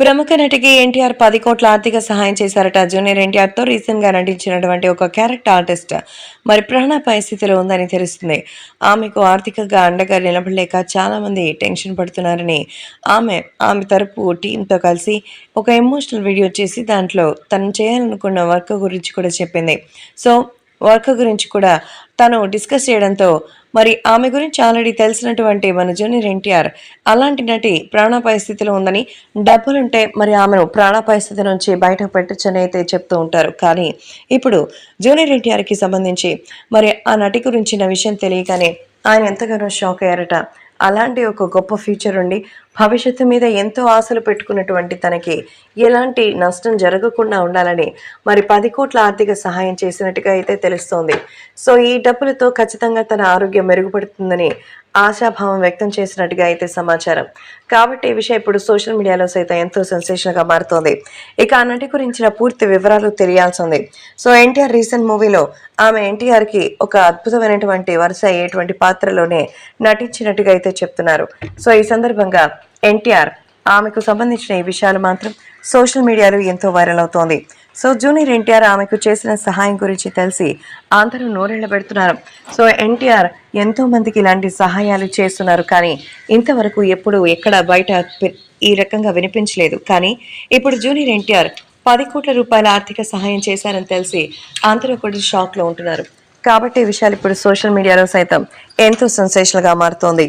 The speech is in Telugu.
ప్రముఖ నటికి ఎన్టీఆర్ 10 కోట్ల ఆర్థిక సహాయం చేశారట. జూనియర్ ఎన్టీఆర్‌తో రీసెంట్‌గా నటించినటువంటి ఒక క్యారెక్టర్ ఆర్టిస్ట్ మరి ప్రాణాపాయ స్థితిలో ఉందని తెలుస్తుంది. ఆమెకు ఆర్థికంగా అండగా నిలబడలేక చాలామంది టెన్షన్ పడుతున్నారని ఆమె తరపు టీమ్‌తో కలిసి ఒక ఎమోషనల్ వీడియో చేసి దాంట్లో తను చేయాలనుకున్న వర్క్ గురించి కూడా చెప్పింది. సో, వర్క్ గురించి కూడా తను డిస్కస్ చేయడంతో మరి ఆమె గురించి ఆల్రెడీ తెలిసినటువంటి మన జూనియర్ ఎన్టీఆర్ అలాంటి నటి ప్రాణాపాయ స్థితిలో ఉందని, డబ్బులుంటే మరి ఆమెను ప్రాణాపాయ స్థితి నుంచి బయటకు పెట్టొచ్చని అయితే చెప్తూ ఉంటారు. కానీ ఇప్పుడు జూనియర్ ఎన్టీఆర్‌కి సంబంధించి మరి ఆ నటి గురించిన విషయం తెలియగానే ఆయన ఎంతగానో షాక్ అయ్యారట. అలాంటి ఒక గొప్ప ఫ్యూచర్ ఉండి భవిష్యత్తు మీద ఎంతో ఆశలు పెట్టుకున్నటువంటి తనకి ఎలాంటి నష్టం జరగకుండా ఉండాలని మరి 10 కోట్ల ఆర్థిక సహాయం చేసినట్టుగా అయితే తెలుస్తోంది. సో ఈ డబ్బులతో ఖచ్చితంగా తన ఆరోగ్యం మెరుగుపడుతుందని ఆశాభావం వ్యక్తం చేసినట్టుగా అయితే సమాచారం. కాబట్టి ఈ విషయం ఇప్పుడు సోషల్ మీడియాలో సైతం ఎంతో సెన్సేషన్‌గా మారుతోంది. ఇక ఆ నటి గురించిన పూర్తి వివరాలు తెలియాల్సి ఉంది. సో ఎన్టీఆర్ రీసెంట్ మూవీలో ఆమె ఎన్టీఆర్‌కి ఒక అద్భుతమైనటువంటి వరుస అయ్యేటువంటి పాత్రలోనే నటించినట్టుగా అయితే చెప్తున్నారు. సో ఈ సందర్భంగా ఎన్టీఆర్ ఆమెకు సంబంధించిన ఈ విషయాలు మాత్రం సోషల్ మీడియాలో ఎంతో వైరల్ అవుతోంది. సో జూనియర్ ఎన్టీఆర్ ఆమెకు చేసిన సహాయం గురించి తెలిసి అందరూ నోరెళ్లబెడుతున్నారు. సో ఎన్టీఆర్ ఎంతో మందికి ఇలాంటి సహాయాలు చేస్తున్నారు, కానీ ఇంతవరకు ఎప్పుడు ఎక్కడ బయట ఈ రకంగా వినిపించలేదు. కానీ ఇప్పుడు జూనియర్ ఎన్టీఆర్ 10 కోట్ల రూపాయల ఆర్థిక సహాయం చేశారని తెలిసి అందరూ కూడా షాక్ లో ఉంటున్నారు. కాబట్టి ఈ విషయాలు ఇప్పుడు సోషల్ మీడియాలో సైతం ఎంతో సెన్సేషనల్ గా మారుతోంది.